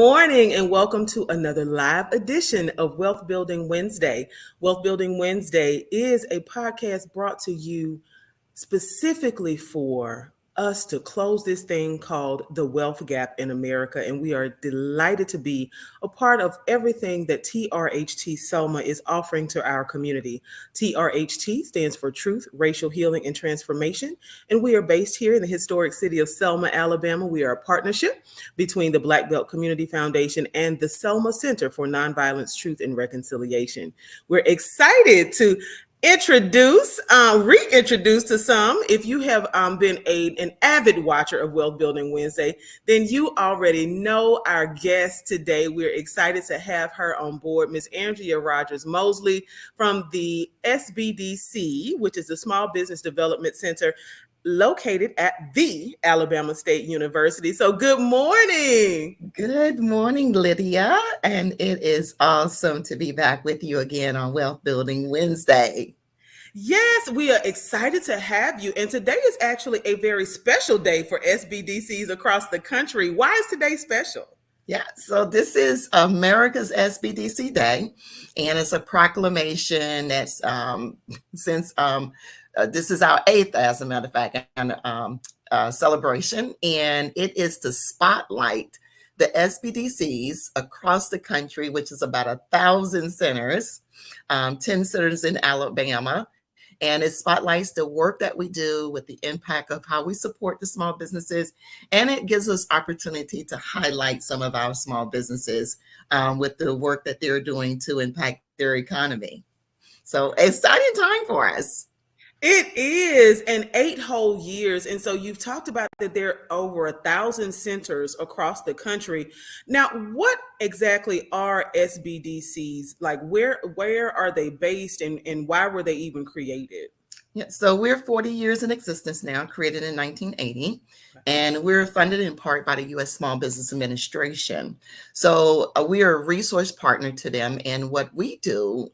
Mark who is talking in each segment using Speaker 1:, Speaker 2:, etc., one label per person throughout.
Speaker 1: morning and welcome to another live edition of Wealth Building Wednesday. Wealth Building Wednesday is a podcast brought to you specifically for us to close this thing called the wealth gap in America. And we are delighted to be a part of everything that TRHT Selma is offering to our community. TRHT stands for Truth, Racial Healing, and Transformation. And we are based here in the historic city of Selma, Alabama. We are a partnership between the Black Belt Community Foundation and the Selma Center for Nonviolence, Truth, and Reconciliation. We're excited to reintroduce to some. If you have been an avid watcher of Wealth Building Wednesday, then you already know our guest today. We're excited to have her on board, Miss Andrea Rogers Mosley from the SBDC, which is the Small Business Development Center located at the Alabama State University. So good morning.
Speaker 2: Good morning, Lydia. And it is awesome to be back with you again on Wealth Building Wednesday.
Speaker 1: Yes, we are excited to have you. And today is actually a very special day for SBDCs across the country. Why is today special?
Speaker 2: Yeah, so this is America's SBDC Day, and it's a proclamation that's since this is our 8th, as a matter of fact, celebration, and it is to spotlight the SBDCs across the country, which is about 1,000 centers, 10 centers in Alabama. And it spotlights the work that we do with the impact of how we support the small businesses. And it gives us opportunity to highlight some of our small businesses with the work that they're doing to impact their economy. So exciting time for us.
Speaker 1: It is, and 8 whole years. And so you've talked about that there are over 1,000 centers across the country. Now, what exactly are SBDCs? Like where are they based and why were they even created?
Speaker 2: Yeah, so we're 40 years in existence now, created in 1980, and we're funded in part by the U.S. Small Business Administration. So we are a resource partner to them, and what we do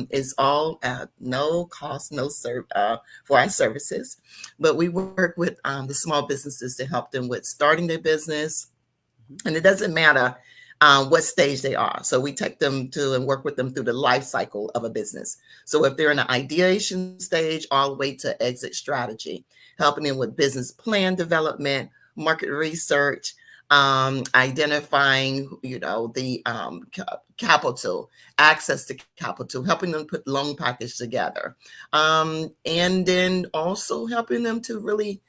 Speaker 2: is all at no cost, for our services, but we work with the small businesses to help them with starting their business, and it doesn't matter what stage they are. So we take them to and work with them through the life cycle of a business. So if they're in the ideation stage all the way to exit strategy, helping them with business plan development, market research, identifying, the capital, access to capital, helping them put loan package together, and then also helping them to really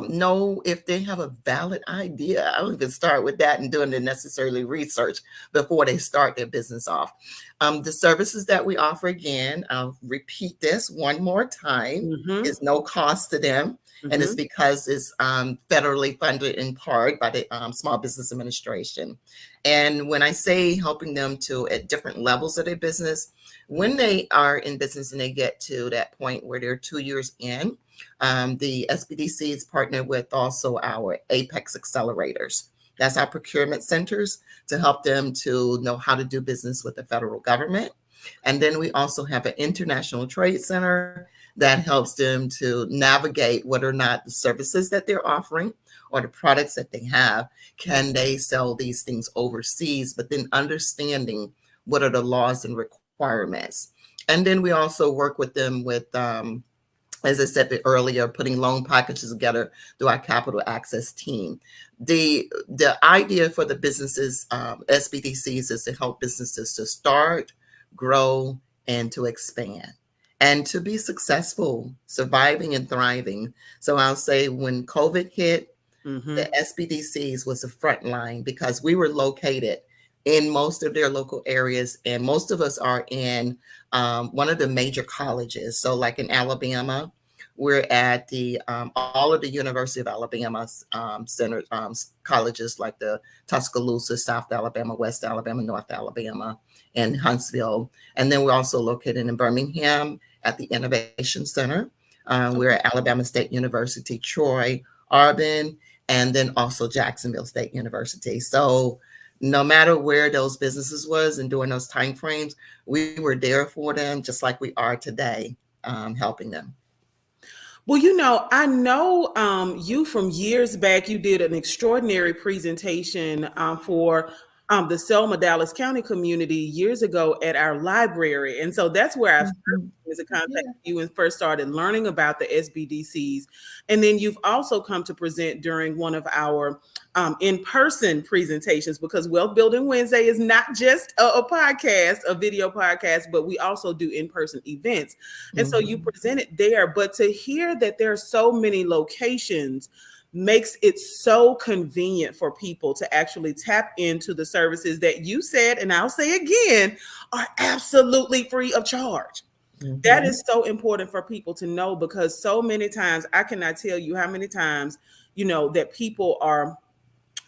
Speaker 2: know if they have a valid idea. I would even start with that and doing the necessary research before they start their business off. The services that we offer, again, I'll repeat this one more time, is no cost to them. And it's because it's federally funded in part by the Small Business Administration. And when I say helping them to at different levels of their business, when they are in business and they get to that point where they're 2 years in, the SBDC is partnered with also our Apex accelerators. That's our procurement centers to help them to know how to do business with the federal government. And then we also have an international trade center that helps them to navigate whether or not the services that they're offering or the products that they have, can they sell these things overseas, but then understanding what are the laws and requirements. And then we also work with them with, as I said earlier, putting loan packages together through our capital access team. The idea for the businesses, SBDCs, is to help businesses to start, grow, and to expand, and to be successful, surviving and thriving. So I'll say when COVID hit, the SBDCs was the front line because we were located in most of their local areas, and most of us are in one of the major colleges. So like in Alabama, we're at the all of the University of Alabama's center colleges, like the Tuscaloosa, South Alabama, West Alabama, North Alabama, and Huntsville. And then we're also located in Birmingham at the Innovation Center. We're at Alabama State University, Troy, Auburn, and then also Jacksonville State University. So no matter where those businesses was and during those time frames, we were there for them, just like we are today, helping them.
Speaker 1: Well, I know you from years back. You did an extraordinary presentation for the Selma Dallas County community years ago at our library. And so that's where I first
Speaker 2: Mhm.
Speaker 1: was in contact
Speaker 2: Yeah.
Speaker 1: with you and first started learning about the SBDCs. And then you've also come to present during one of our in-person presentations, because Wealth Building Wednesday is not just a podcast, a video podcast, but we also do in-person events. And so you
Speaker 2: Mhm.
Speaker 1: presented there, but to hear that there are so many locations makes it so convenient for people to actually tap into the services that you said, and I'll say again, are absolutely free of charge. That
Speaker 2: Mhm.
Speaker 1: is so important for people to know, because so many times, I cannot tell you how many times, that people are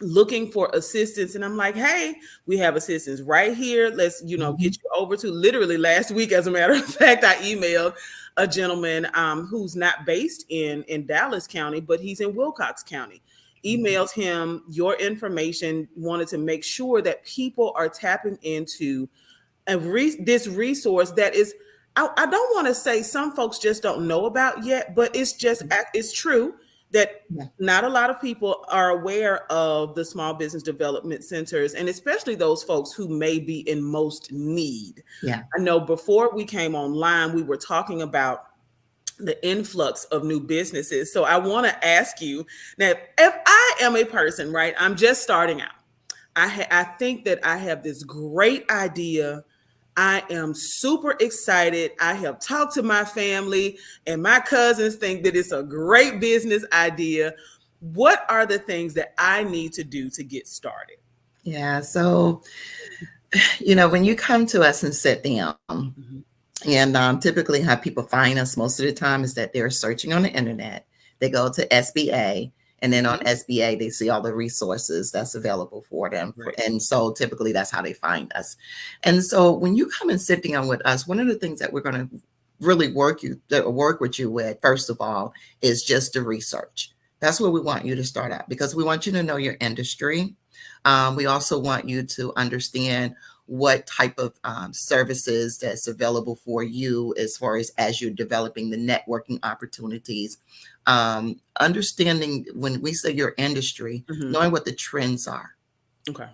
Speaker 1: looking for assistance, and I'm like, hey, we have assistance right here, let's get
Speaker 2: Mhm.
Speaker 1: you over to. Literally last week, as a matter of fact, I emailed a gentleman who's not based in Dallas County, but he's in Wilcox County. Emailed him your information, wanted to make sure that people are tapping into this resource that is, I don't want to say some folks just don't know about yet, but it's true that
Speaker 2: Yeah.
Speaker 1: not a lot of people are aware of the small business development centers, and especially those folks who may be in most need.
Speaker 2: Yeah.
Speaker 1: I know before we came online, we were talking about the influx of new businesses. So I want to ask you now, if I am a person, right, I'm just starting out. I think that I have this great idea. I am super excited. I have talked to my family, and my cousins think that it's a great business idea. What are the things that I need to do to get started?
Speaker 2: Yeah. So, when you come to us and sit down,
Speaker 1: Mhm.
Speaker 2: and typically how people find us most of the time is that they're searching on the internet. They go to SBA, and then on
Speaker 1: Mhm.
Speaker 2: SBA, they see all the resources that's available for them.
Speaker 1: Right.
Speaker 2: And so typically that's how they find us. And so when you come and sit down with us, one of the things that we're going to really work with you with, first of all, is just the research. That's where we want you to start out, because we want you to know your industry. We also want you to understand what type of services that's available for you, as far as you're developing the networking opportunities. Understanding, when we say your industry,
Speaker 1: Mhm.
Speaker 2: knowing what the trends are,
Speaker 1: Okay.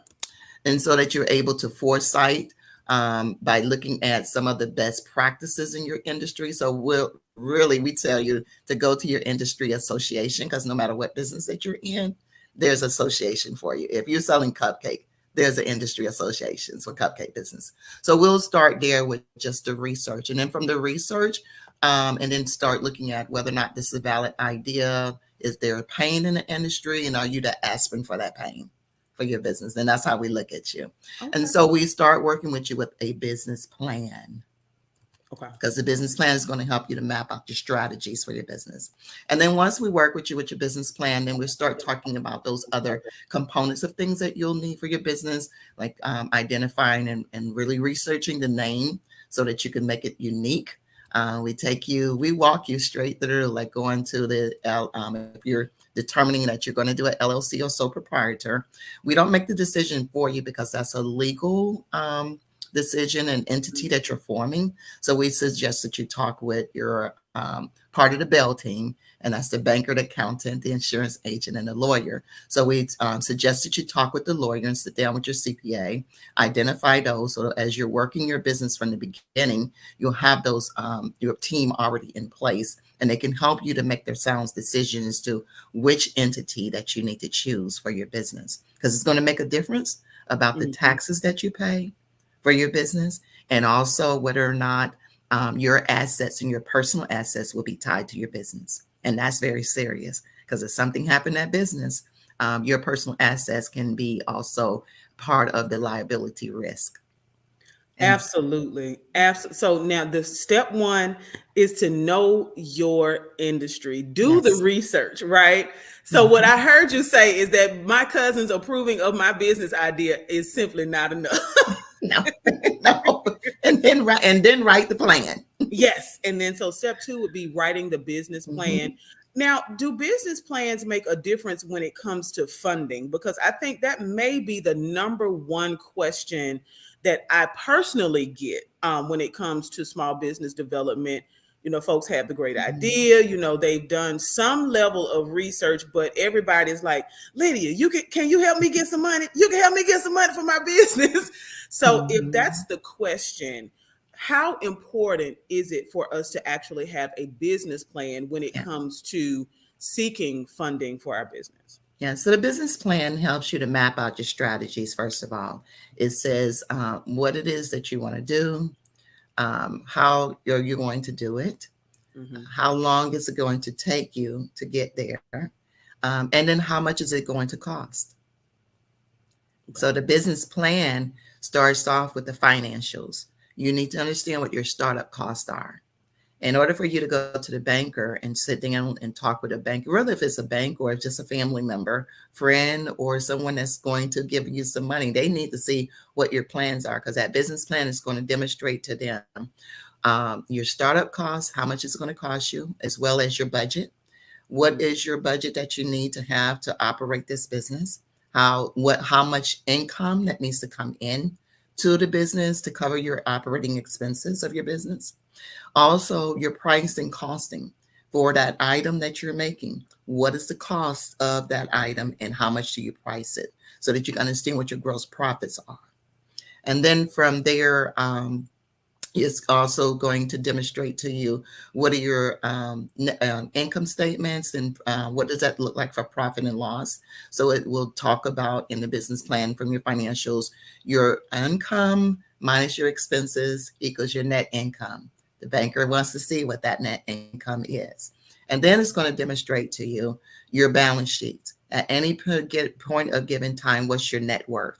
Speaker 2: and so that you're able to foresight by looking at some of the best practices in your industry. So we tell you to go to your industry association, because no matter what business that you're in, there's association for you. If you're selling cupcake, there's an industry associations for cupcake business. So we'll start there with just the research, and then from the research, and then start looking at whether or not this is a valid idea. Is there a pain in the industry, and are you the aspirin for that pain for your business? And that's how we look at you. And
Speaker 1: Okay.
Speaker 2: so we start working with you with a business plan,
Speaker 1: Okay.
Speaker 2: because the business plan is going to help you to map out your strategies for your business. And then once we work with you with your business plan, then we'll start talking about those other components of things that you'll need for your business, like identifying and really researching the name so that you can make it unique. We walk you straight through, like going to if you're determining that you're going to do an LLC or sole proprietor. We don't make the decision for you, because that's a legal decision and entity that you're forming. So we suggest that you talk with your part of the Bell team, and that's the banker, the accountant, the insurance agent, and the lawyer. So we suggest that you talk with the lawyer and sit down with your CPA, identify those. So as you're working your business from the beginning, you'll have those your team already in place, and they can help you to make their sound decisions as to which entity that you need to choose for your business, because it's going to make a difference about the
Speaker 1: Mhm.
Speaker 2: taxes that you pay for your business, and also whether or not your assets and your personal assets will be tied to your business. And that's very serious, because if something happened at business, your personal assets can be also part of the liability risk. And
Speaker 1: Absolutely. So now the step one is to know your industry. Do the
Speaker 2: yes.
Speaker 1: research, right? So what
Speaker 2: Mhm.
Speaker 1: I heard you say is that my cousin's approving of my business idea is simply not enough.
Speaker 2: No, no. And then write the plan.
Speaker 1: Yes. And then so step two would be writing the business plan.
Speaker 2: Mhm.
Speaker 1: Now, do business plans make a difference when it comes to funding? Because I think that may be the number one question that I personally get when it comes to small business development. folks have the great
Speaker 2: Mhm.
Speaker 1: idea, they've done some level of research, but everybody's like, Lydia, can you help me get some money? You can help me get some money for my business. So if that's
Speaker 2: Mhm.
Speaker 1: the question, how important is it for us to actually have a business plan when it
Speaker 2: Yeah.
Speaker 1: comes to seeking funding for our business?
Speaker 2: Yeah, so the business plan helps you to map out your strategies, first of all. It says what it is that you want to do, how you're going to do it,
Speaker 1: Hmm.
Speaker 2: how long is it going to take you to get there, and then how much is it going to cost. So
Speaker 1: Right.
Speaker 2: the business plan starts off with the financials. You need to understand what your startup costs are. In order for you to go to the banker and sit down and talk with a banker, whether if it's a bank or just a family member, friend, or someone that's going to give you some money, they need to see what your plans are, because that business plan is going to demonstrate to them your startup costs, how much it's going to cost you, as well as your budget. What
Speaker 1: Hmm.
Speaker 2: is your budget that you need to have to operate this business? How much income that needs to come in to the business to cover your operating expenses of your business? Also, your price and costing for that item that you're making. What is the cost of that item and how much do you price it, so that you can understand what your gross profits are? And then from there, it's also going to demonstrate to you what are your income statements, and what does that look like for profit and loss. So it will talk about in the business plan from your financials, your income minus your expenses equals your net income. The banker wants to see what that net income is. And then it's going to demonstrate to you your balance sheet. At any point of given time, what's your net worth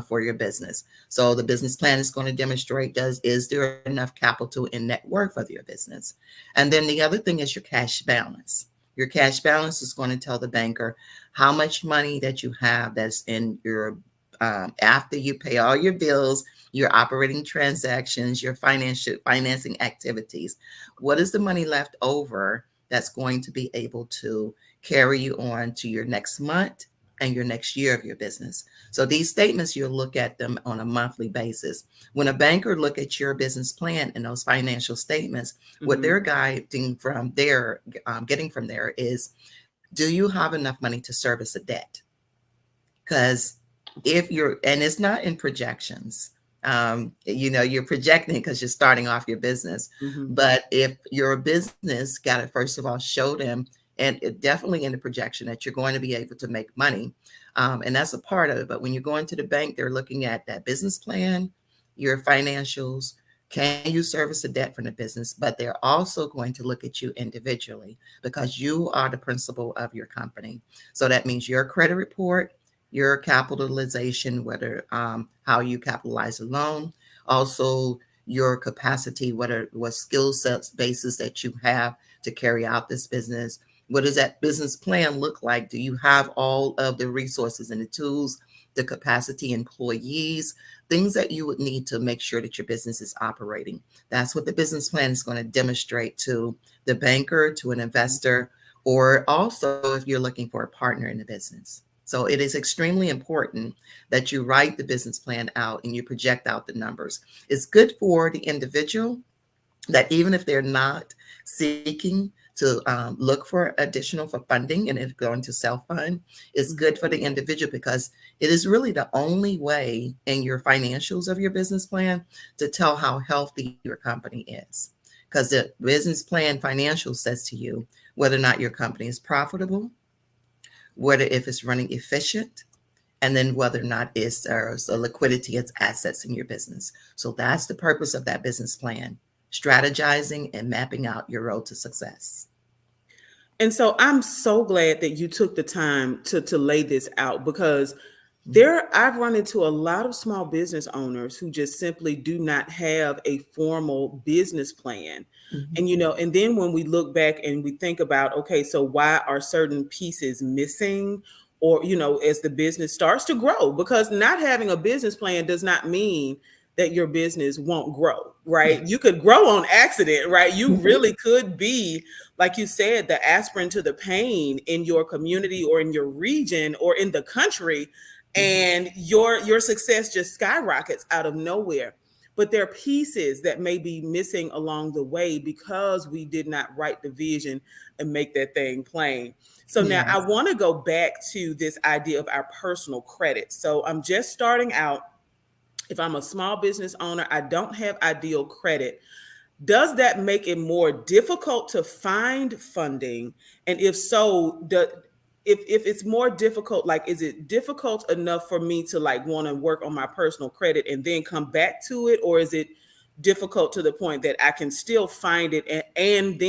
Speaker 2: for your business? So the business plan is going to demonstrate, is there enough capital and net worth of your business? And then the other thing is your cash balance. Your cash balance is going to tell the banker how much money that you have that's in your after you pay all your bills, your operating transactions, your financing activities. What is the money left over that's going to be able to carry you on to your next month and your next year of your business? So these statements, you'll look at them on a monthly basis. When a banker look at your business plan and those financial statements, what
Speaker 1: Hmm.
Speaker 2: they're guiding from there, getting from there is, do you have enough money to service a debt? Because if you're, and it's not in projections, you're projecting because you're starting off your business.
Speaker 1: Hmm.
Speaker 2: But if your business got to first of all show them, and it definitely in the projection, that you're going to be able to make money, and that's a part of it. But when you go into the bank, they're looking at that business plan, your financials. Can you service the debt from the business? But they're also going to look at you individually, because you are the principal of your company. So that means your credit report, your capitalization, whether how you capitalize a loan, also your capacity, what skill sets basis that you have to carry out this business. What does that business plan look like? Do you have all of the resources and the tools, the capacity, employees, things that you would need to make sure that your business is operating? That's what the business plan is going to demonstrate to the banker, to an investor, or also if you're looking for a partner in the business. So it is extremely important that you write the business plan out and you project out the numbers. It's good for the individual, that even if they're not seeking to look for additional for funding and it's going to self fund, it's good for the individual, because it is really the only way in your financials of your business plan to tell how healthy your company is. Because the business plan financial says to you whether or not your company is profitable, whether if it's running efficient, and then whether or not there's a liquidity, it's assets in your business. So that's the purpose of that business plan, strategizing and mapping out your road to success.
Speaker 1: And so I'm so glad that you took the time to lay this out, because
Speaker 2: Mhm.
Speaker 1: I've run into a lot of small business owners who just simply do not have a formal business plan.
Speaker 2: Mhm.
Speaker 1: And then when we look back and we think about, okay, so why are certain pieces missing? Or, as the business starts to grow, because not having a business plan does not mean that your business won't grow, right? You could grow on accident, right? You really could be, like you said, the aspirin to the pain in your community or in your region or in the country,
Speaker 2: Mhm.
Speaker 1: and your success just skyrockets out of nowhere. but there are pieces that may be missing along the way because we did not write the vision and make that thing plain. So now I
Speaker 2: Yes.
Speaker 1: want to go back to this idea of our personal credit. So I'm just starting out. If I'm a small business owner, I don't have ideal credit. Does that make it more difficult to find funding? And if so, if it's more difficult, like, is it difficult enough for me to like want to work on my personal credit and then come back to it, or is it difficult to the point that I can still find it and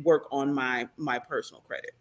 Speaker 1: work on my personal credit?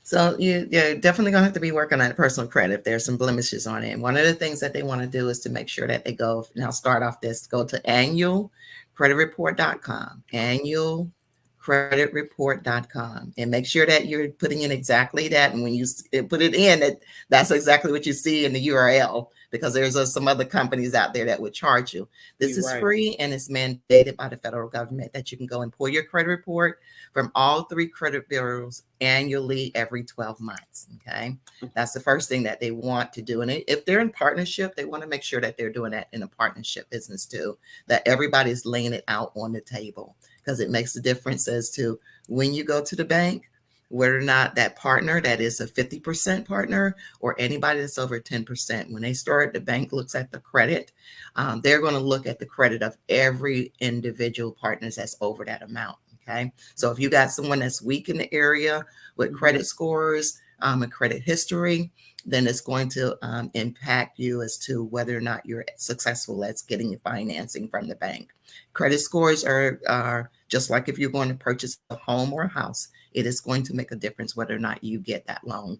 Speaker 2: So you're definitely going to have to be working on personal credit if there's some blemishes on it. And one of the things that they want to do is to make sure that they go, now start off this, go to annualcreditreport.com, annualcreditreport.com, and make sure that you're putting in exactly that. And when you put it in, that's exactly what you see in the URL, because there's some other companies out there that would charge you. This
Speaker 1: You're
Speaker 2: is
Speaker 1: right.
Speaker 2: free, and it's mandated by the federal government that you can go and pull your credit report from all 3 credit bureaus annually every 12 months. Okay. That's the first thing that they want to do. And if they're in partnership, they want to make sure that they're doing that in a partnership business too, that everybody's laying it out on the table, because it makes a difference as to when you go to the bank, whether or not that partner that is a 50% partner or anybody that's over 10%. When they start, the bank looks at the credit. They're going to look at the credit of every individual partners that's over that amount. Okay. So if you got someone that's weak in the area with credit scores and credit history, then it's going to impact you as to whether or not you're successful at getting your financing from the bank. Credit scores are just like if you're going to purchase a home or a house, it is going to make a difference whether or not you get that loan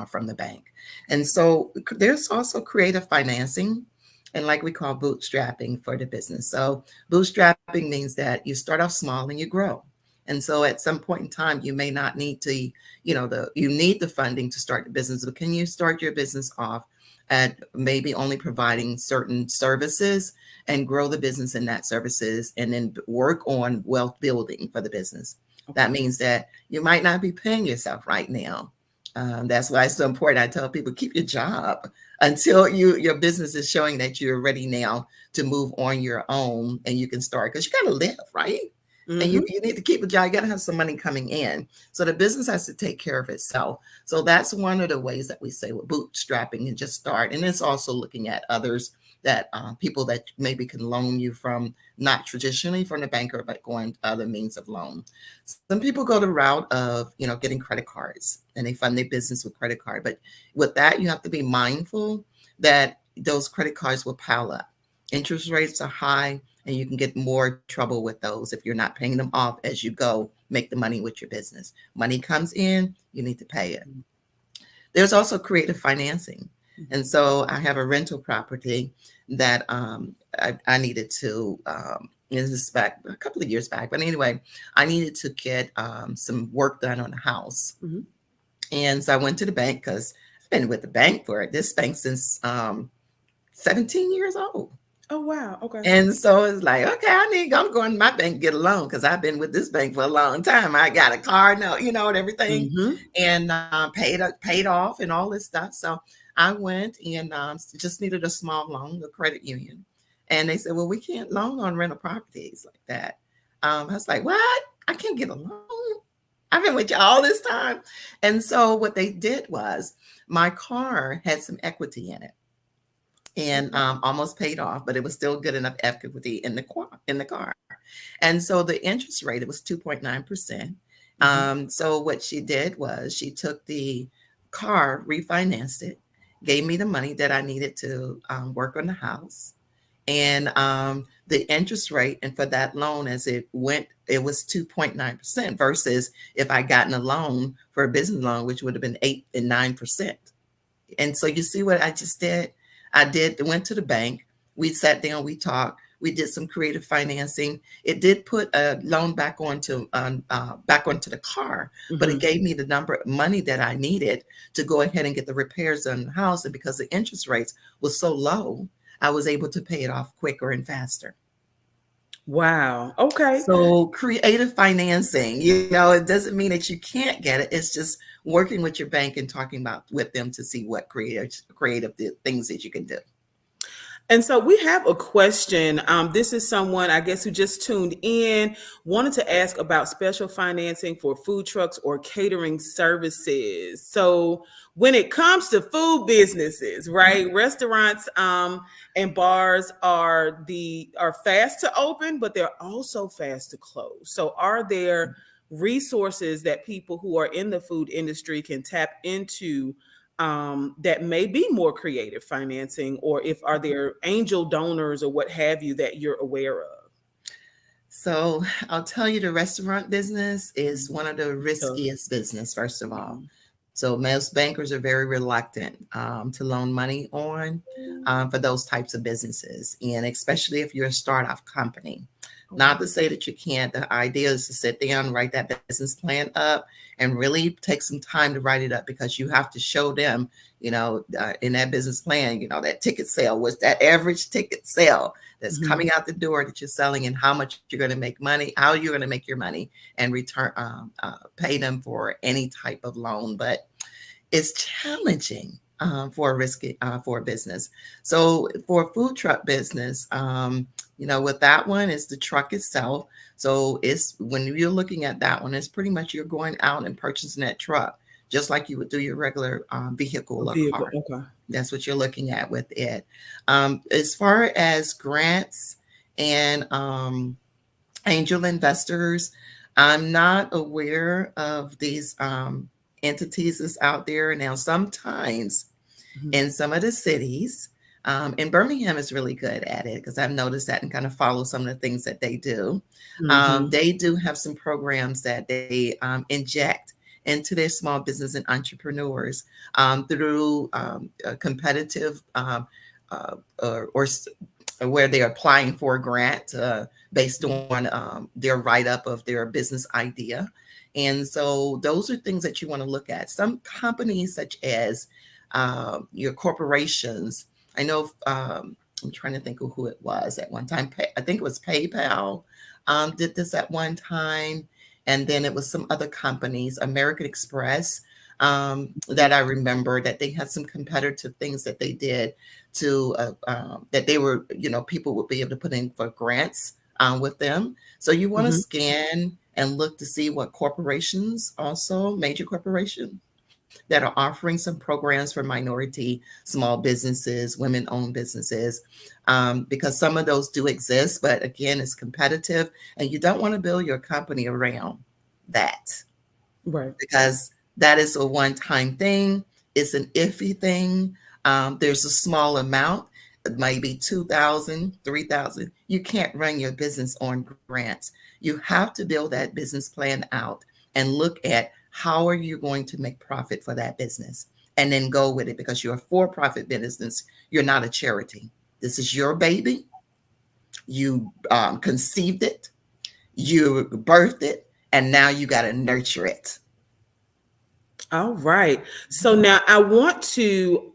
Speaker 2: from the bank. And so there's also creative financing, and like we call bootstrapping for the business. So bootstrapping means that you start off small and you grow. And so at some point in time, you may not need to, you need the funding to start the business, but can you start your business off at maybe only providing certain services and grow the business in that services, and then work on wealth building for the business? Okay. That means that you might not be paying yourself right now. That's why it's so important. I tell people, keep your job until your business is showing that you're ready now to move on your own and you can start, because you got to live, right? Mm-hmm. And you need to keep a job. You got to have some money coming in. So the business has to take care of itself. So that's one of the ways that we say with bootstrapping, and just start. And it's also looking at others that people that maybe can loan you from, not traditionally from the banker, but going to other means of loan. Some people go the route of, getting credit cards, and they fund their business with credit card. But with that, you have to be mindful that those credit cards will pile up. Interest rates are high, and you can get more trouble with those if you're not paying them off as you go make the money with your business. Money comes in, you need to pay it. There's also creative financing. And so I have a rental property that I needed to, this is back a couple of years back, but anyway, I needed to get some work done on the house. Mm-hmm. And so I went to the bank, because I've been with the bank for this bank since 17 years old.
Speaker 1: Oh, wow. Okay.
Speaker 2: And so it's like, okay, I'm going to my bank, get a loan, because I've been with this bank for a long time. I got a car note, and everything, mm-hmm. and paid off and all this stuff. So I went and just needed a small loan, a credit union. And they said, well, we can't loan on rental properties like that. I was like, what? I can't get a loan? I've been with you all this time. And so what they did was, my car had some equity in it, and almost paid off, but it was still good enough equity in the car. And so the interest rate, it was 2.9%. Mm-hmm. So what she did was, she took the car, refinanced it, gave me the money that I needed to work on the house. And the interest rate, and for that loan as it went, it was 2.9%, versus if I gotten a loan for a business loan, which would have been 8 and 9%. And so you see what I just did? Went to the bank. We sat down, we talked, we did some creative financing. It did put a loan back onto the car, mm-hmm. but it gave me the number of money that I needed to go ahead and get the repairs on the house. And because the interest rates was so low, I was able to pay it off quicker and faster.
Speaker 1: Wow. Okay.
Speaker 2: So creative financing, it doesn't mean that you can't get it. It's just working with your bank and talking with them to see what creative things that you can do.
Speaker 1: And so we have a question. This is someone, I guess, who just tuned in, wanted to ask about special financing for food trucks or catering services. So when it comes to food businesses, right, restaurants and bars are fast to open, but they're also fast to close. So are there resources that people who are in the food industry can tap into that may be more creative financing, or if are there angel donors or what have you that you're aware of?
Speaker 2: So I'll tell you, the restaurant business is
Speaker 1: Mhm.
Speaker 2: one of the
Speaker 1: So,
Speaker 2: riskiest business, first of all.
Speaker 1: mhm.
Speaker 2: So most bankers are very reluctant to loan money on for those types of businesses, and especially if you're a startup company. Not to say that you can't. The idea is to sit down, write that business plan up, and really take some time to write it up, because you have to show them, in that business plan, that ticket sale was that average ticket sale that's
Speaker 1: Mhm.
Speaker 2: coming out the door that you're selling, and how much you're going to make money, how you're going to make your money, and return pay them for any type of loan. But it's challenging for a risky for a business. So for a food truck business, with that one, it's the truck itself. So it's when you're looking at that one, it's pretty much you're going out and purchasing that truck just like you would do your regular
Speaker 1: A
Speaker 2: vehicle or
Speaker 1: vehicle.
Speaker 2: car.
Speaker 1: Okay.
Speaker 2: That's what you're looking at with it. As far as grants and angel investors, I'm not aware of these entities that's out there now. Sometimes
Speaker 1: Mhm.
Speaker 2: in some of the cities, and Birmingham is really good at it, because I've noticed that and kind of follow some of the things that they do.
Speaker 1: Mhm.
Speaker 2: They do have some programs that they inject into their small business and entrepreneurs through competitive or where they're applying for a grant based on their write up of their business idea. And so those are things that you want to look at. Some companies, such as your corporations, I know, I'm trying to think of who it was at one time. I think it was PayPal did this at one time. And then it was some other companies, American Express, that I remember that they had some competitive things that they did to that they were, people would be able to put in for grants with them. So you want to
Speaker 1: Mhm.
Speaker 2: scan and look to see what corporations, also major corporations, that are offering some programs for minority small businesses, women-owned businesses, because some of those do exist. But again, it's competitive, and you don't want to build your company around that,
Speaker 1: Right.
Speaker 2: because that is a one-time thing. It's an iffy thing. There's a small amount, maybe 2,000, 3,000. You can't run your business on grants. You have to build that business plan out and look at how are you going to make profit for that business, and then go with it, because you're a for-profit business. You're not a charity. This is your baby. You conceived it, you birthed it, and now you got to nurture it.
Speaker 1: All right. So now I want to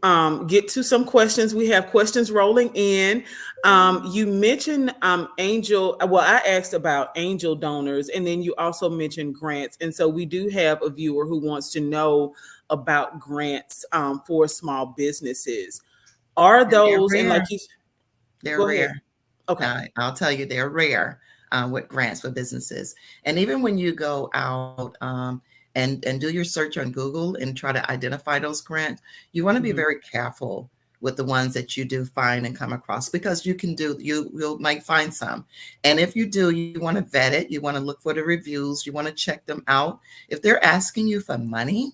Speaker 1: get to some questions. We have questions rolling in. You mentioned angel. Well, I asked about angel donors, and then you also mentioned grants. And so we do have a viewer who wants to know about grants for small businesses. Are
Speaker 2: And they're
Speaker 1: those, and like
Speaker 2: rare.
Speaker 1: you,
Speaker 2: They're
Speaker 1: go ahead.
Speaker 2: rare.
Speaker 1: Okay.
Speaker 2: I'll tell you, they're rare with grants for businesses. And even when you go out and do your search on Google and try to identify those grants, you want to be
Speaker 1: Mhm.
Speaker 2: very careful with the ones that you do find and come across, because you might find some. And if you do, you want to vet it. You want to look for the reviews. You want to check them out. If they're asking you for money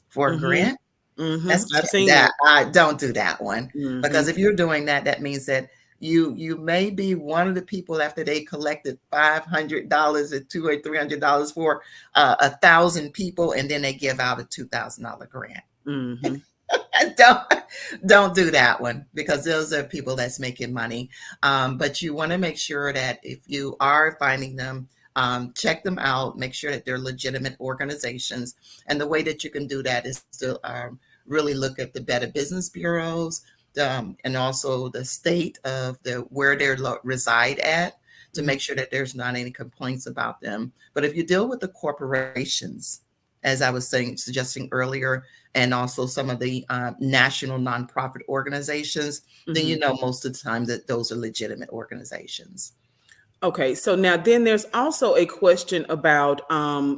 Speaker 2: for a
Speaker 1: Mhm.
Speaker 2: grant,
Speaker 1: Mhm.
Speaker 2: that's
Speaker 1: I've seen
Speaker 2: that.
Speaker 1: that.
Speaker 2: I don't do that one, because
Speaker 1: Mhm.
Speaker 2: if you're doing that, that means that you may be one of the people, after they collected $500 or $200 or $300 for 1,000 people, and then they give out a $2,000 grant.
Speaker 1: Mhm.
Speaker 2: don't don't do that one, because those are people that's making money. But you want to make sure that if you are finding them, check them out, make sure that they're legitimate organizations. And the way that you can do that is to really look at the Better Business Bureaus, and also the state of the where they reside at, to
Speaker 1: Mhm.
Speaker 2: make sure that there's not any complaints about them. But if you deal with the corporations, as I was suggesting earlier, and also some of the national nonprofit organizations, then you know most of the time that those are legitimate organizations.
Speaker 1: Okay, so now then there's also a question about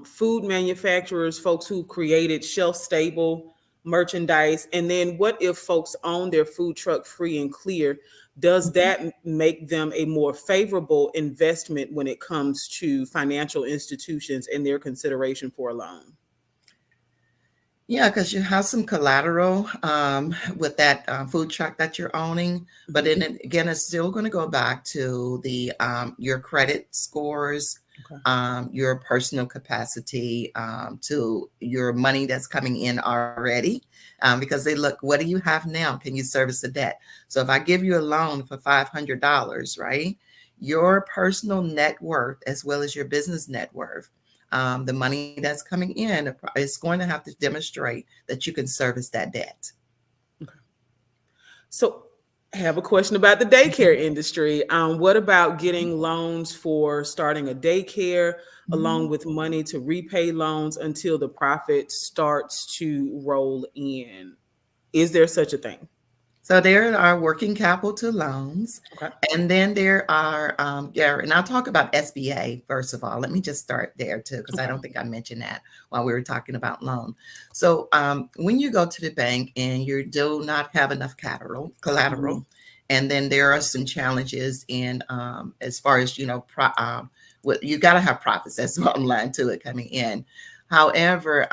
Speaker 1: food manufacturers, folks who created shelf stable merchandise. And then what if folks own their food truck free and clear? Does that make them a more favorable investment when it comes to financial institutions and their consideration for a loan?
Speaker 2: Yeah, because you have some collateral with that food truck that you're owning, but
Speaker 1: Mhm.
Speaker 2: then again, it's still going to go back to the your credit scores,
Speaker 1: Okay.
Speaker 2: your personal capacity, to your money that's coming in already, because they look, what do you have now? Can you service the debt? So if I give you a loan for $500, right, your personal net worth as well as your business net worth, the money that's coming in is going to have to demonstrate that you can service that debt.
Speaker 1: So I have a question about the daycare industry. What about getting loans for starting a daycare along
Speaker 2: Mhm.
Speaker 1: with money to repay loans until the profit starts to roll in? Is there such a thing?
Speaker 2: So there are working capital loans,
Speaker 1: Okay.
Speaker 2: and then there are, yeah, and I'll talk about SBA first of all. Let me just start there too, because I
Speaker 1: Okay.
Speaker 2: don't think I mentioned that while we were talking about loan. So when you go to the bank and you do not have enough collateral,
Speaker 1: Mhm.
Speaker 2: and then there are some challenges in as far as what you got to have profits. That's the bottom line to it coming in. However,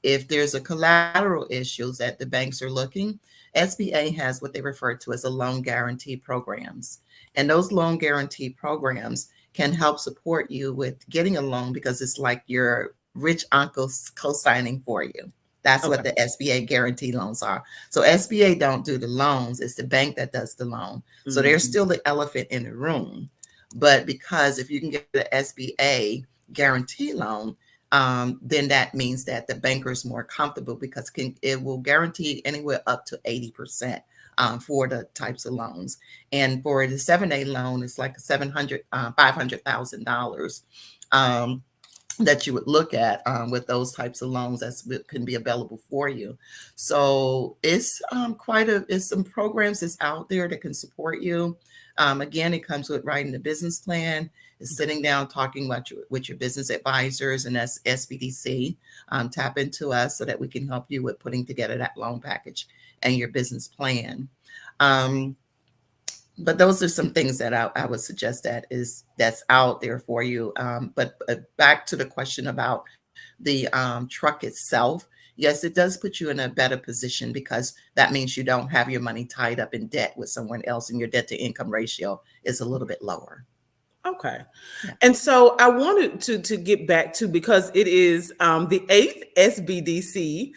Speaker 2: if there's a collateral issues that the banks are looking, SBA has what they refer to as a loan guarantee programs. And those loan guarantee programs can help support you with getting a loan because it's like your rich uncle's co-signing for you. That's what
Speaker 1: Okay.
Speaker 2: the SBA guarantee loans are. So SBA don't do the loans, it's the bank that does the loan. So there's
Speaker 1: Mhm.
Speaker 2: still the elephant in the room. But because if you can get the SBA guarantee loan, then that means that the banker is more comfortable because it will guarantee anywhere up to 80% for the types of loans. And for the 7A loan, it's like 700, $500,000 that you would look at with those types of loans that can be available for you. So it's it's some programs that's out there that can support you. Again, it comes with writing a business plan, is sitting down talking about with your business advisors, and that's SBDC. Tap into us so that we can help you with putting together that loan package and your business plan. Um, but those are some things that I would suggest that's out there for you. But back to the question about the truck itself, yes, it does put you in a better position because that means you don't have your money tied up in debt with someone else, and your debt to income ratio is a little bit lower.
Speaker 1: Okay.
Speaker 2: Yeah.
Speaker 1: And so I wanted to get back to, because it is the eighth SBDC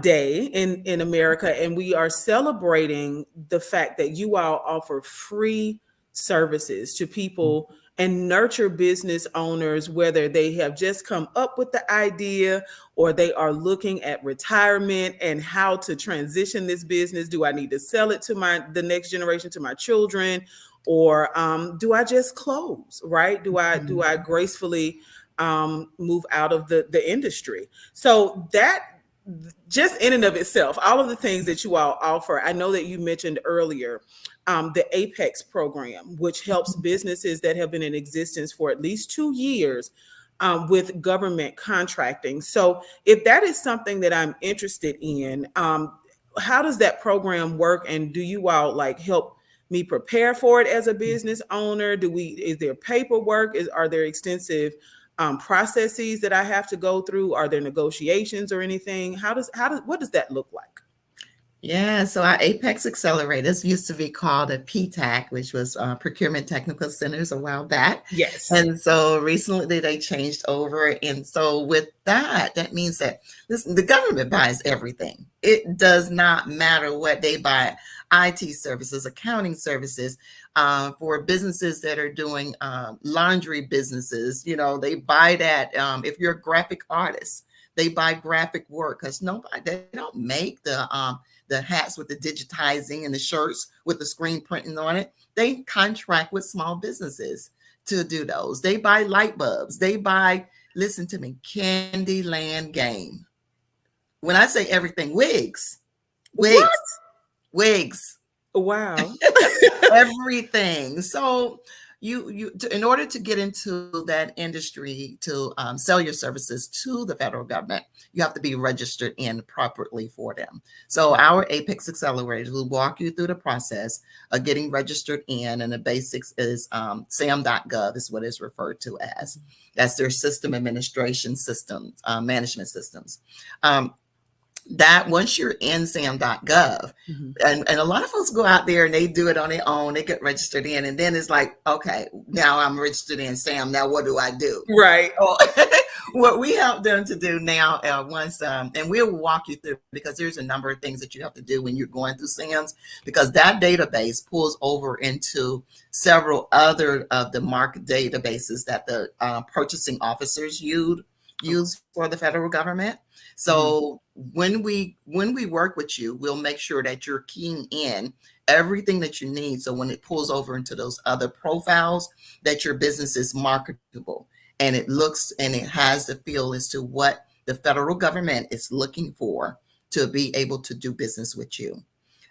Speaker 1: day in America, and we are celebrating the fact that you all offer free services to people and nurture business owners, whether they have just come up with the idea or they are looking at retirement and how to transition this business. Do I need to sell it to the next generation, to my children? Or do I just close? Right? Do I gracefully move out of the industry? So that, just in and of itself, all of the things that you all offer. I know that you mentioned earlier the Apex program, which helps businesses that have been in existence for at least 2 years with government contracting. So if that is something that I'm interested in, how does that program work? And do you all like help me prepare for it as a business owner? Is there paperwork? Are there extensive processes that I have to go through? Are there negotiations or anything? What does that look like?
Speaker 2: Yeah, so our Apex Accelerators used to be called a PTAC, which was Procurement Technical Centers a while back.
Speaker 1: Yes.
Speaker 2: And so recently they changed over. And so with that, that means that listen, the government buys everything. It does not matter what they buy. IT services, accounting services, for businesses that are doing laundry businesses, they buy that. If you're a graphic artist, they buy graphic work because they don't make the hats with the digitizing and the shirts with the screen printing on it. They contract with small businesses to do those. They buy light bulbs. They buy Listen to me, Candyland game. When I say everything, wigs,
Speaker 1: What?
Speaker 2: wigs, wigs,
Speaker 1: Wow.
Speaker 2: everything. So in order to get into that industry to sell your services to the federal government, you have to be registered in properly for them. So our Apex accelerators will walk you through the process of getting registered in, and the basics is sam.gov is what it's referred to as. That's their system administration systems, management systems. Um, that once you're in sam.gov,
Speaker 1: Mhm.
Speaker 2: and a lot of folks go out there and they do it on their own, they get registered in, and then it's like, okay, now I'm registered in Sam, now what do I do?
Speaker 1: Right.
Speaker 2: So what we help them to do now, once and we'll walk you through, because there's a number of things that you have to do when you're going through SAMs, because that database pulls over into several other of the market databases that the purchasing officers use for the federal government. So when we work with you, we'll make sure that you're keying in everything that you need. So when it pulls over into those other profiles, that your business is marketable and it looks and it has the feel as to what the federal government is looking for to be able to do business with you.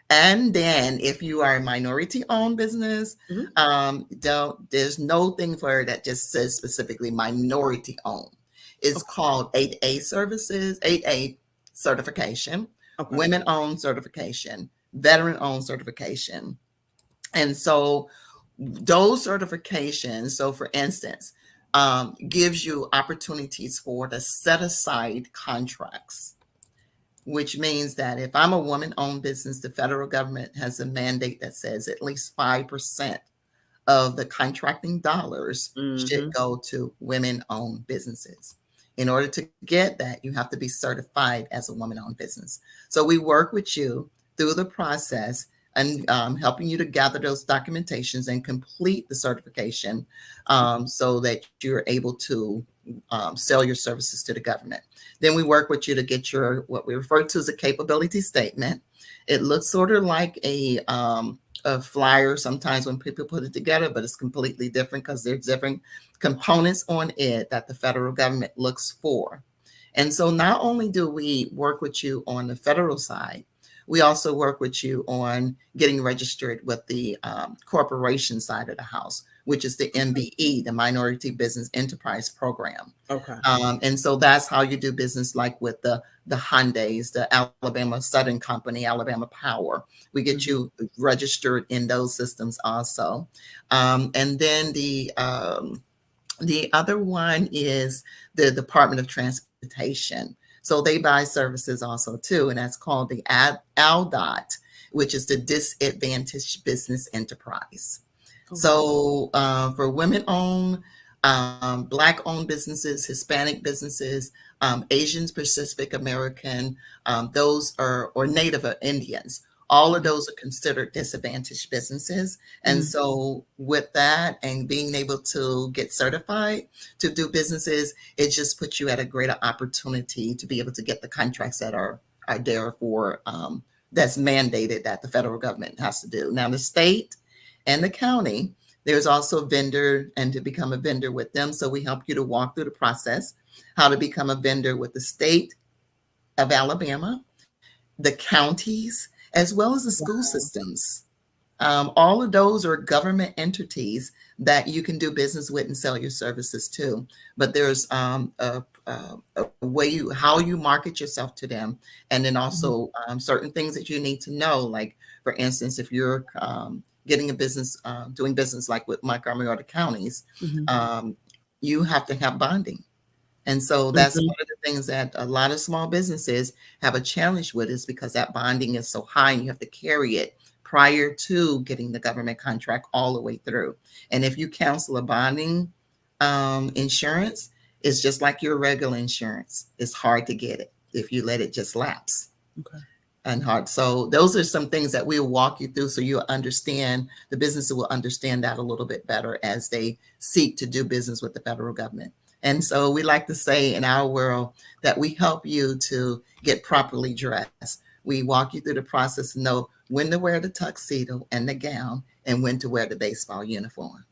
Speaker 2: And then if you are a minority owned business, there's no thing for it that just says specifically minority owned. It's called 8A services, 8A certification,
Speaker 1: Okay.
Speaker 2: women owned certification, veteran owned certification. And so those certifications, so for instance, gives you opportunities for the set aside contracts, which means that if I'm a woman owned business, the federal government has a mandate that says at least 5% of the contracting dollars should go to women owned businesses. In order to get that, you have to be certified as a woman owned business. So we work with you through the process and helping you to gather those documentations and complete the certification so that you're able to sell your services to the government. Then we work with you to get your what we refer to as a capability statement. It looks sort of like a flyer sometimes when people put it together, but it's completely different because there's different components on it that the federal government looks for. And so not only do we work with you on the federal side, we also work with you on getting registered with the corporation side of the house, which is the MBE, the Minority Business Enterprise Program.
Speaker 1: Okay.
Speaker 2: And so that's how you do business, like with the Hyundais, the Alabama Southern Company, Alabama Power. We get you registered in those systems also. And then the other one is the Department of Transportation. So they buy services also too, and that's called the ALDOT, which is the Disadvantaged Business Enterprise. So for women-owned, Black-owned businesses, Hispanic businesses, Asians, Pacific American, those are, or Native Indians, all of those are considered disadvantaged businesses. And so with that and being able to get certified to do businesses, it just puts you at a greater opportunity to be able to get the contracts that are there for, that's mandated that the federal government has to do. Now the state and the county, there's also a vendor, and to become a vendor with them. So we help you to walk through the process, how to become a vendor with the state of Alabama, the counties, as well as the school systems. All of those are government entities that you can do business with and sell your services to. But there's a way how you market yourself to them, and then also certain things that you need to know. Like, for instance, if you're getting a business, doing business like with Montgomery or the counties, you have to have bonding. And so that's one of the things that a lot of small businesses have a challenge with, is because that bonding is so high and you have to carry it prior to getting the government contract all the way through. And if you cancel a bonding insurance, it's just like your regular insurance. It's hard to get it if you let it just lapse.
Speaker 1: Okay.
Speaker 2: And hard. So those are some things that we'll walk you through so you'll understand, the business will understand that a little bit better as they seek to do business with the federal government. And so we like to say in our world that we help you to get properly dressed. We walk you through the process to know when to wear the tuxedo and the gown and when to wear the baseball uniform.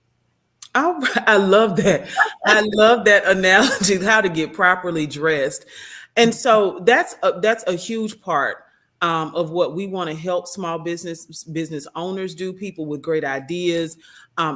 Speaker 1: All right. I love that. I love that analogy, how to get properly dressed. And so that's a huge part of what we want to help small business owners do, people with great ideas,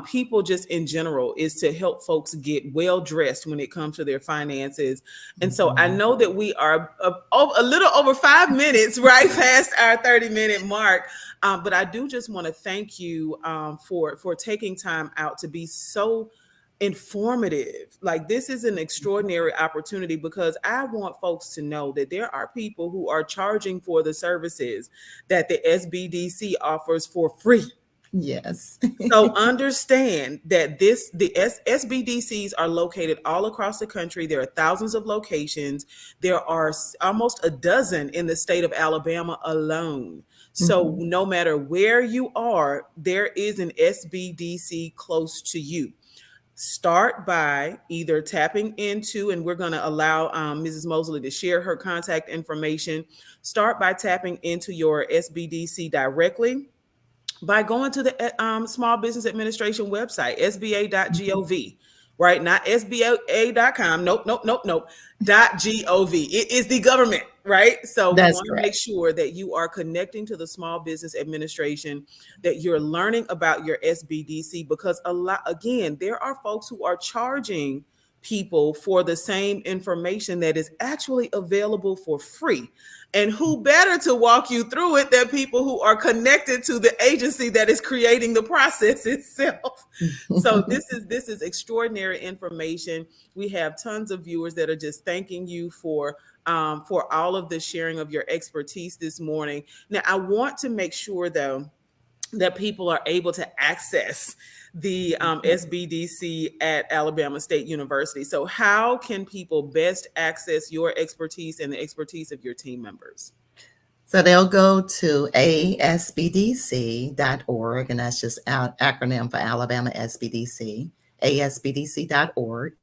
Speaker 1: people just in general, is to help folks get well dressed when it comes to their finances. And so I
Speaker 2: Mhm.
Speaker 1: know that we are a little over 5 minutes, right past our 30-minute mark. But I do just want to thank you for taking time out to be so informative. Like, this is an extraordinary opportunity because I want folks to know that there are people who are charging for the services that the SBDC offers for free.
Speaker 2: Yes.
Speaker 1: So understand that SBDCs are located all across the country. There are thousands of locations. There are almost a dozen in the state of Alabama alone. So
Speaker 2: Mhm.
Speaker 1: no matter where you are, there is an SBDC close to you. Start by either tapping into, and we're going to allow Mrs. Mosley to share her contact information. Start by tapping into your SBDC directly by going to the Small Business Administration website,
Speaker 2: Mhm.
Speaker 1: sba.gov, right? Not sba.com. Nope, nope, nope, nope. .gov. It is the government, right? So we
Speaker 2: That's
Speaker 1: want to make
Speaker 2: correct.
Speaker 1: sure that you are connecting to the Small Business Administration, that you're learning about your SBDC, because a lot, again, there are folks who are charging people for the same information that is actually available for free. And who better to walk you through it than people who are connected to the agency that is creating the process itself? So this is extraordinary information. We have tons of viewers that are just thanking you for all of the sharing of your expertise this morning. Now, I want to make sure, though, that people are able to access the SBDC at Alabama State University. So, how can people best access your expertise and the expertise of your team members?
Speaker 2: So they'll go to asbdc.org, and that's just acronym for Alabama SBDC, asbdc.org.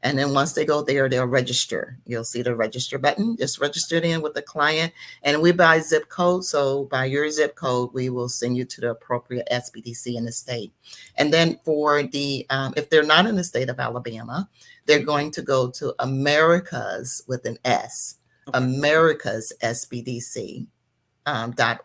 Speaker 2: And then once they go there, they'll register. You'll see the register button. Just register it in with the client. And we buy zip code. So by your zip code, we will send you to the appropriate SBDC in the state. And then for if they're not in the state of Alabama, they're going to go to America's with an S,
Speaker 1: Okay.
Speaker 2: America's SBDC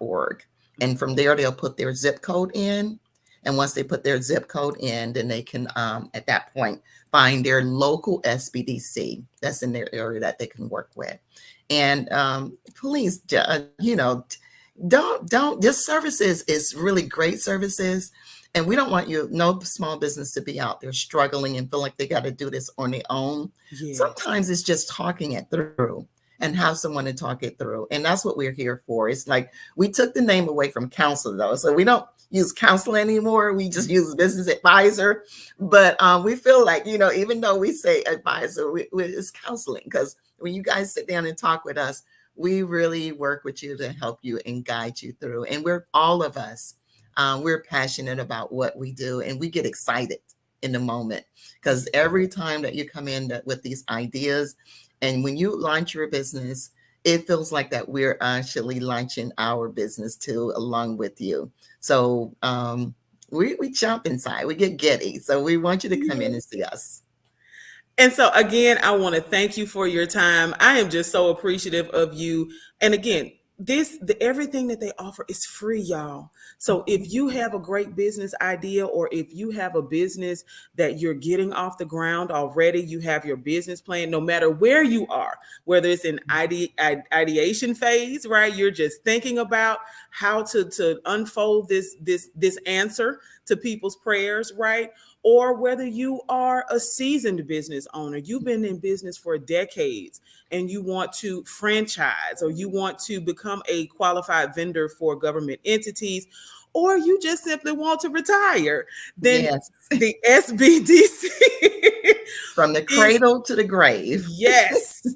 Speaker 2: .org. And from there, they'll put their zip code in. And once they put their zip code in, then they can, at that point, find their local SBDC that's in their area that they can work with. And please, don't, this services is really great services. And we don't want no small business to be out there struggling and feel like they got to do this on their own.
Speaker 1: Yes.
Speaker 2: Sometimes it's just talking it through and have someone to talk it through. And that's what we're here for. It's like we took the name away from counselor, though. So we don't use counselor anymore. We just use business advisor. But we feel like, even though we say advisor, it's counseling, because when you guys sit down and talk with us, we really work with you to help you and guide you through. And we're all of us, we're passionate about what we do, and we get excited in the moment, because every time that you come in with these ideas, and when you launch your business, it feels like that we're actually launching our business too, along with you. So we jump inside, we get giddy. So we want you to come in and see us.
Speaker 1: And so, again, I want to thank you for your time. I am just so appreciative of you. And again, everything that they offer is free, y'all. So if you have a great business idea, or if you have a business that you're getting off the ground already, you have your business plan, no matter where you are, whether it's in ideation phase, right? You're just thinking about how to unfold this answer to people's prayers, right? Or whether you are a seasoned business owner, you've been in business for decades and you want to franchise, or you want to become a qualified vendor for government entities, or you just simply want to retire, then
Speaker 2: Yes,
Speaker 1: the SBDC
Speaker 2: from the
Speaker 1: is,
Speaker 2: cradle to the grave.
Speaker 1: yes,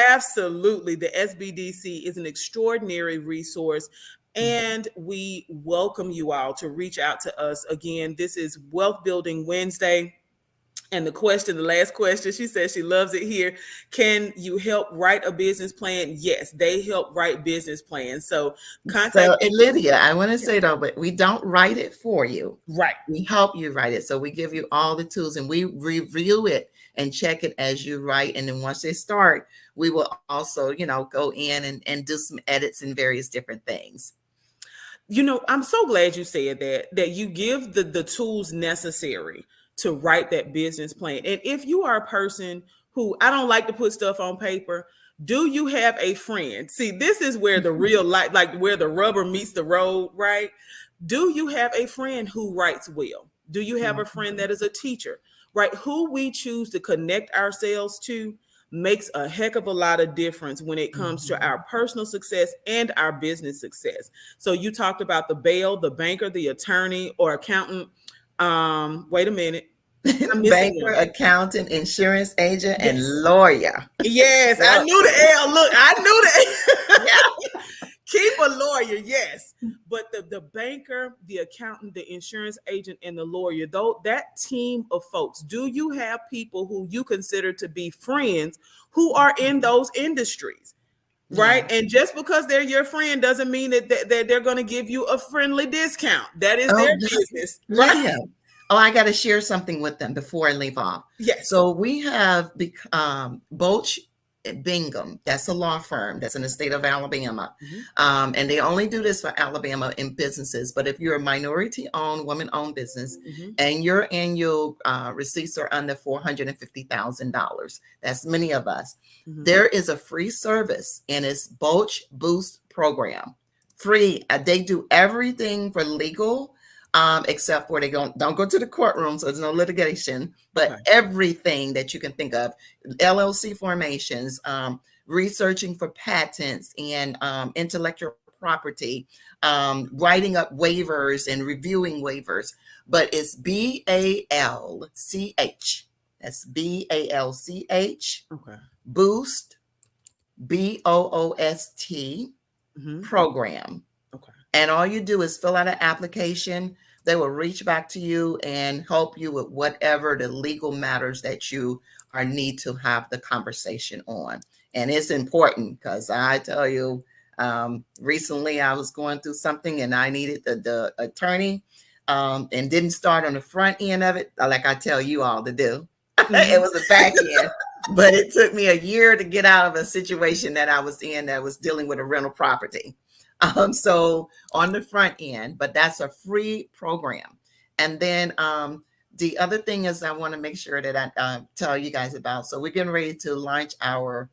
Speaker 1: absolutely. The SBDC is an extraordinary resource, and we welcome you all to reach out to us. Again, this is Wealth Building Wednesday. And the last question, she says she loves it here. Can you help write a business plan? Yes, they help write business plans. So contact
Speaker 2: So, and
Speaker 1: people.
Speaker 2: Lydia, I want to
Speaker 1: Yeah.
Speaker 2: say though, but we don't write it for you.
Speaker 1: Right.
Speaker 2: We help you write it. So we give you all the tools and we review it and check it as you write. And then once they start, we will also, go in and do some edits and various different things.
Speaker 1: I'm so glad you said that you give the tools necessary to write that business plan. And if you are a person who, I don't like to put stuff on paper, do you have a friend? See, this is where the real life, like where the rubber meets the road, right? Do you have a friend who writes well? Do you have a friend
Speaker 2: Mhm.
Speaker 1: that is a teacher? Right? Who we choose to connect ourselves to makes a heck of a lot of difference when it comes to our
Speaker 2: Mhm.
Speaker 1: personal success and our business success. So you talked about the bail, the banker, the attorney or accountant. Wait a minute. I'm missing
Speaker 2: Banker,
Speaker 1: one.
Speaker 2: accountant, insurance agent, and
Speaker 1: Yes.
Speaker 2: lawyer.
Speaker 1: Yes, I
Speaker 2: Yep.
Speaker 1: knew the L. Look, I knew that.
Speaker 2: Yeah.
Speaker 1: Keep a lawyer, yes. But the banker, the accountant, the insurance agent, and the lawyer, though that team of folks, do you have people who you consider to be friends who are in those industries? Right.
Speaker 2: Yeah.
Speaker 1: And just because they're your friend doesn't mean that they're going to give you a friendly discount. That is
Speaker 2: Oh,
Speaker 1: their business. Right.
Speaker 2: Lydia. Oh, I got to share something with them before I leave off.
Speaker 1: Yes.
Speaker 2: So we have Boch Bingham. That's a law firm that's in the state of Alabama.
Speaker 1: Mhm.
Speaker 2: And they only do this for Alabama in businesses. But if you're a minority owned, woman owned business
Speaker 1: Mhm.
Speaker 2: and your annual receipts are under $450,000, that's many of us,
Speaker 1: Mhm.
Speaker 2: there is a free service and it's Boch Boost program. Free. They do everything for legal, except for they don't go to the courtroom, so there's no litigation.
Speaker 1: Okay.
Speaker 2: But everything that you can think of, LLC formations, researching for patents and intellectual property, writing up waivers and reviewing waivers. But it's BALCH. That's BALCH.
Speaker 1: Okay.
Speaker 2: Boost, BOOST
Speaker 1: Mhm.
Speaker 2: program.
Speaker 1: Okay.
Speaker 2: And all you do is fill out an application. They will reach back to you and help you with whatever the legal matters that you are need to have the conversation on. And it's important because I tell you, recently I was going through something and I needed the attorney, and didn't start on the front end of it like I tell you all to do. It
Speaker 1: Mhm.
Speaker 2: was the back end. But it took me a year to get out of a situation that I was in that was dealing with a rental property. So on the front end, but that's a free program. And then the other thing is I want to make sure that I tell you guys about. So we're getting ready to launch our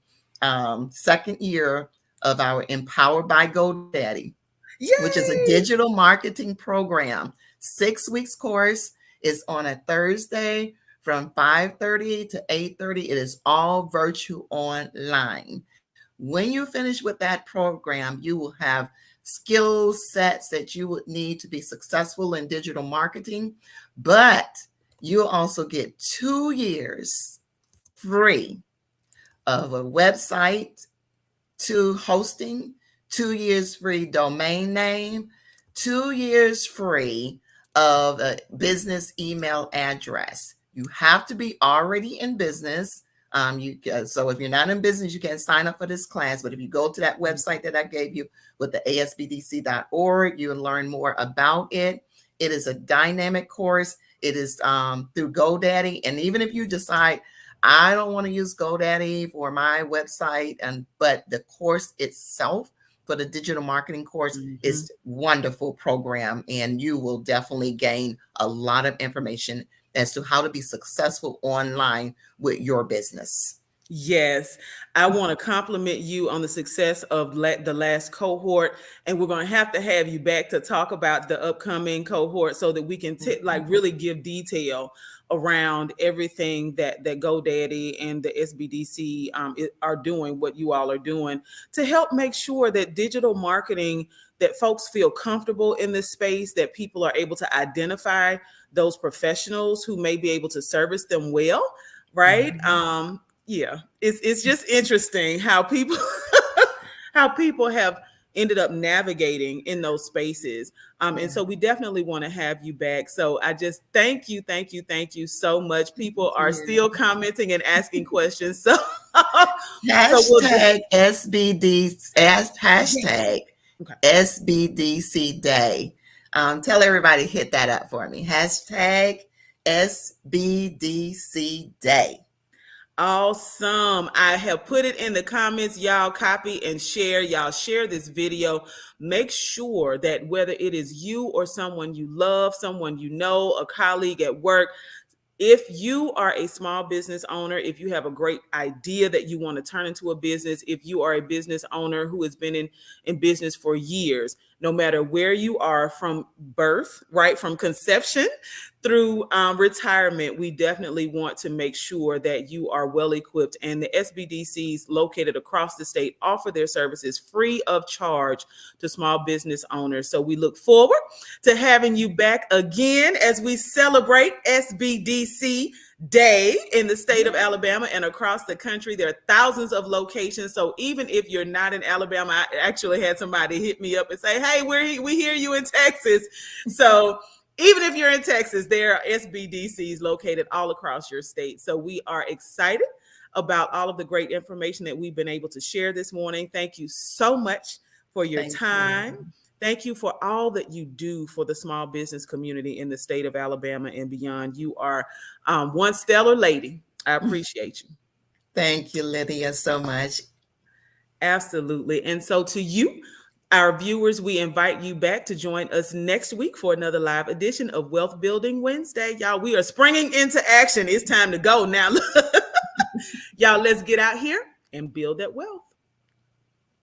Speaker 2: second year of our Empowered by GoDaddy, which is a
Speaker 1: Yay!
Speaker 2: digital marketing program. 6 weeks course is on a Thursday from 5:30 to 8:30. It is all virtual online. When you finish with that program, you will have skill sets that you would need to be successful in digital marketing, but you'll also get 2 years free of a website to hosting, 2 years free domain name, 2 years free of a business email address. You have to be already in business. So if you're not in business, you can sign up for this class. But if you go to that website that I gave you with the asbdc.org, you'll learn more about it. It is a dynamic course. It is through GoDaddy. And even if you decide, I don't want to use GoDaddy for my website, but the course itself for the digital marketing course
Speaker 1: Mhm.
Speaker 2: is wonderful program, and you will definitely gain a lot of information as to how to be successful online with your business.
Speaker 1: Yes, I want to compliment you on the success of the last cohort, and we're going to have you back to talk about the upcoming cohort so that we can like really give detail around everything that GoDaddy and the SBDC are doing, what you all are doing to help make sure that digital marketing, that folks feel comfortable in this space, that people are able to identify those professionals who may be able to service them well, right?
Speaker 2: Mhm.
Speaker 1: Yeah, it's just interesting how people how people have ended up navigating in those spaces. And
Speaker 2: Yeah.
Speaker 1: so we definitely want to have you back. So I just thank you so much. People
Speaker 2: Thank
Speaker 1: are
Speaker 2: you.
Speaker 1: still commenting and asking questions. So, so we'll just,
Speaker 2: Hashtag SBD,
Speaker 1: yes.
Speaker 2: hashtag
Speaker 1: Okay.
Speaker 2: SBDC Day. Tell everybody to hit that up for me. Hashtag SBDC Day.
Speaker 1: Awesome. I have put it in the comments. Y'all copy and share. Y'all share this video. Make sure that whether it is you or someone you love, someone you know, a colleague at work, if you are a small business owner, if you have a great idea that you want to turn into a business, if you are a business owner who has been in business for years, no matter where you are from birth, right, from conception through retirement, we definitely want to make sure that you are well equipped. And the SBDCs located across the state offer their services free of charge to small business owners. So we look forward to having you back again as we celebrate SBDC Day in the state of Alabama and across the country. There are thousands of locations. So even if you're not in Alabama, I actually had somebody hit me up and say, hey, we hear you in Texas. So even if you're in Texas, there are SBDCs located all across your state. So we are excited about all of the great information that we've been able to share this morning. Thank you so much for your
Speaker 2: Thank
Speaker 1: time.
Speaker 2: you.
Speaker 1: Thank you for all that you do for the small business community in the state of Alabama and beyond. You are one stellar lady. I appreciate you.
Speaker 2: Thank you, Lydia, so much.
Speaker 1: Absolutely. And so to you, our viewers, we invite you back to join us next week for another live edition of Wealth Building Wednesday. Y'all, we are springing into action. It's time to go now. Y'all, let's get out here and build that wealth.